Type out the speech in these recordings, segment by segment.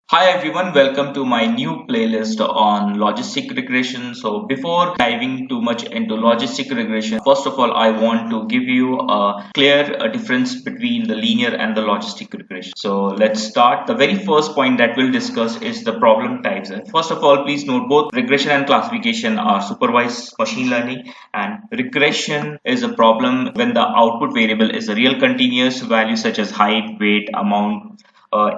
Hi everyone, welcome to my new playlist on logistic regression. So before diving too much into logistic regression, first of all, I want to give you a clear difference between the linear and the logistic regression. So let's start. The very first point that we'll discuss is the problem types. And first of all, please note both regression and classification are supervised machine learning, and regression is a problem when the output variable is a real continuous value such as height, weight, amount,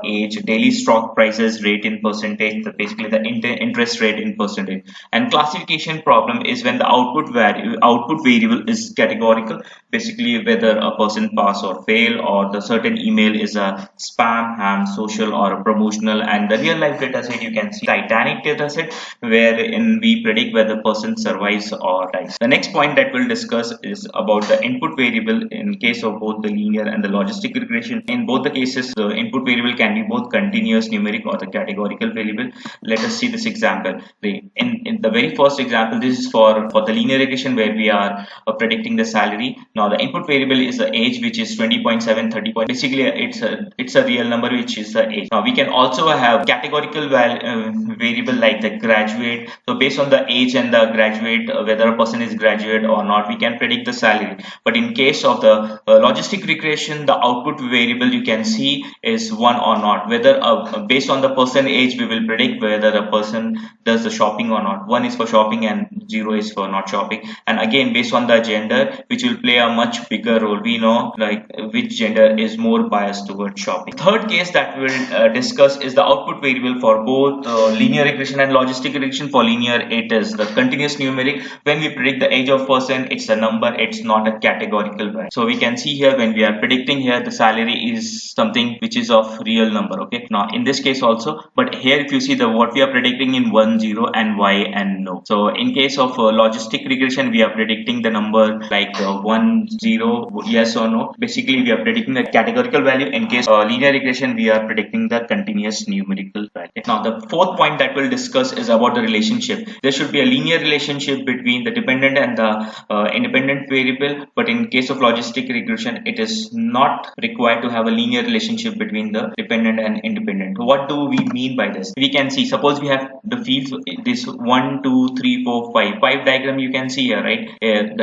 age, daily stock prices, rate in percentage, basically the interest rate in percentage. And classification problem is when the output variable is categorical, basically whether a person pass or fail, or the certain email is a spam, ham, social, or a promotional. And the real life data set, you can see Titanic data set, wherein we predict whether person survives or dies. The next point that we'll discuss is about the input variable in case of both the linear and the logistic regression. In both the cases, the input variable can be both continuous numeric or the categorical variable. Let us see this example. In the very first example, this is for the linear regression where we are predicting the salary. Now the input variable is the age, which is 20.7, 30. Basically, it's a real number, which is the age. Now we can also have categorical variable like the graduate. So based on the age and the graduate, whether a person is graduate or not, we can predict the salary. But in case of the logistic regression, the output variable you can see is one or not. Whether based on the person age, we will predict whether a person does the shopping or not. One is for shopping and zero is for not shopping. And again, based on the gender, which will play a much bigger role. We know like which gender is more biased towards shopping. Third case that we will discuss is the output variable for both linear regression and logistic regression. For linear, it is the continuous numeric. When we predict the age of person, it's a number, it's not a categorical value. So we can see here when we are predicting here, the salary is something which is of real number. Okay, now in this case also, but here if you see the what we are predicting in 1 0 and y and no. So in case of logistic regression, we are predicting the number like 1 0 yes or no. Basically we are predicting the categorical value. In case linear regression, we are predicting the continuous numerical value. Now the fourth point that we'll discuss is about the relationship. There should be a linear relationship between the dependent and the independent variable, but in case of logistic regression, it is not required to have a linear relationship between the dependent and independent. What do we mean by this? We can see, suppose we have the fields, this 1 2 3 4 5 diagram you can see here, right? If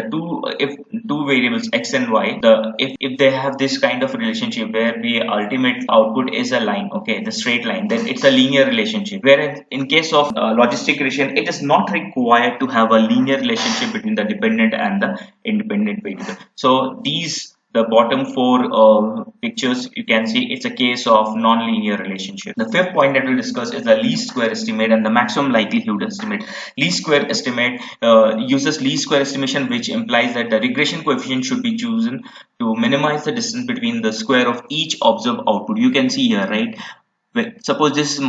two variables x and y, if they have this kind of relationship where the ultimate output is a line, okay, the straight line, then it's a linear relationship. Whereas in case of logistic regression, it is not required to have a linear relationship between the dependent and the independent variable. So the bottom four pictures, you can see it's a case of non-linear relationship. The fifth point that we'll discuss is the least square estimate and the maximum likelihood estimate. Least square estimate uses least square estimation, which implies that the regression coefficient should be chosen to minimize the distance between the square of each observed output. You can see here, right? Suppose this is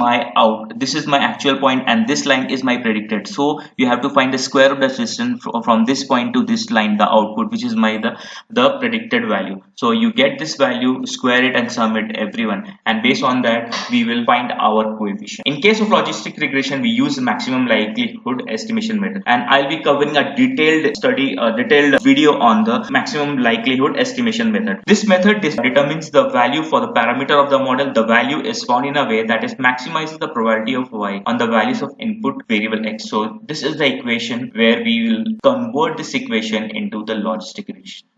my actual point and this line is my predicted, so you have to find the square of the distance from this point to this line, the output, which is the predicted value. So you get this value, square it and sum it everyone, and based on that we will find our coefficient. In case of logistic regression, we use maximum likelihood estimation method, and I'll be covering a detailed video on the maximum likelihood estimation method. This method determines the value for the parameter of the model. The value is found in a way that is maximizes the probability of y on the values of input variable x. So this is the equation where we will convert this equation into the logistic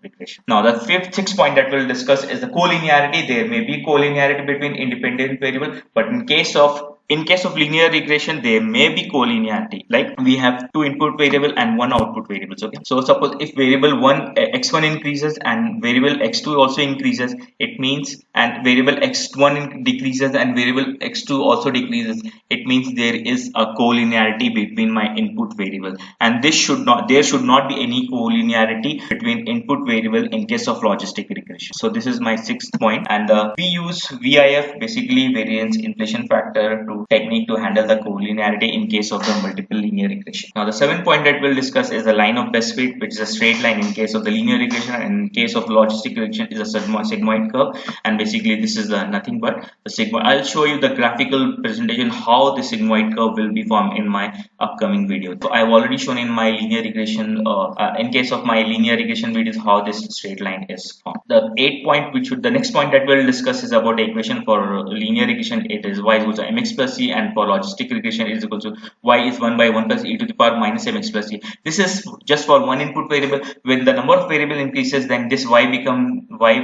regression. Now the sixth point that we'll discuss is the collinearity. There may be collinearity between independent variable, but in case of linear regression, there may be collinearity. Like we have two input variable and one output variables. Okay. So suppose if variable x1 increases and variable x2 also increases, it means, and variable x1 decreases and variable x2 also decreases, it means there is a collinearity between my input variable. And there should not be any collinearity between input variable in case of logistic regression. So this is my sixth point, and we use VIF, basically variance inflation factor technique, to handle the collinearity in case of the multiple linear regression. Now the seventh point that we'll discuss is the line of best fit, which is a straight line in case of the linear regression, and in case of logistic regression is a sigmoid curve. And basically this is nothing but the sigmoid. I'll show you the graphical presentation how the sigmoid curve will be formed in my upcoming video. So I've already shown in my linear regression in case of my linear regression videos how this straight line is formed. The next point that we'll discuss is about the equation for linear regression. It is y equals to mx plus plus c, and for logistic regression it is equal to y is 1 by 1 plus e to the power minus mx plus c. This is just for one input variable. When the number of variable increases, then this y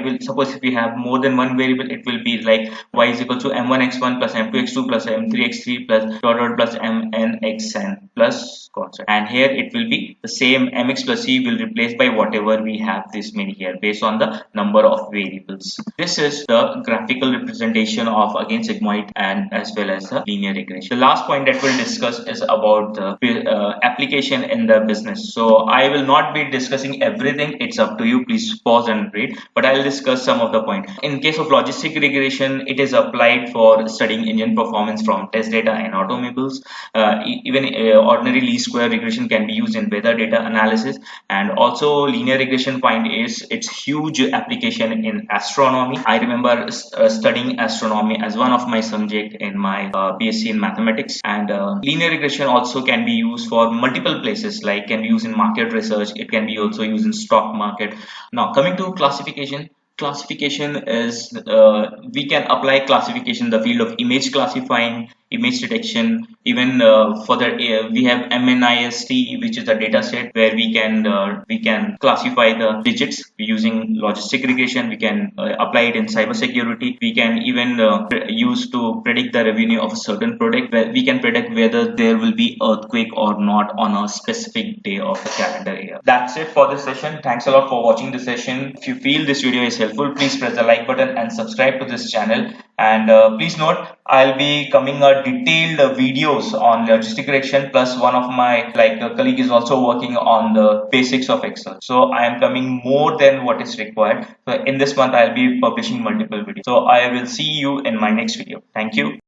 will, suppose if we have more than one variable, it will be like y is equal to m1x1 plus m2x2 plus m3x3 plus dot dot plus mnxn plus constant, and here it will be the same mx plus c will replace by whatever we have this many here based on the number of variables. This is the graphical representation of again sigmoid and as well as the linear regression. The last point that we'll discuss is about the application in the business. So I will not be discussing everything, it's up to you, please pause and read, but I'll discuss some of the points. In case of logistic regression, it is applied for studying engine performance from test data in automobiles. Even ordinary least square regression can be used in weather data analysis, and also linear regression find is its huge application in astronomy. I remember studying astronomy as one of my subject in my BSc in mathematics, and linear regression also can be used for multiple places, like can be used in market research, it can be also used in stock market. Now coming to classification is we can apply classification in the field of image classifying, image detection, even for the we have MNIST, which is the data set where we can classify the digits using logistic regression. We can apply it in cybersecurity. We can even use to predict the revenue of a certain product, where we can predict whether there will be earthquake or not on a specific day of the calendar year. That's it for this session. Thanks a lot for watching the session. If you feel this video is helpful, please press the like button and subscribe to this channel. And please note, I'll be coming detailed videos on logistic regression, plus one of my colleague is also working on the basics of Excel. So I am coming more than what is required. So in this month I'll be publishing multiple videos. So I will see you in my next video. Thank you.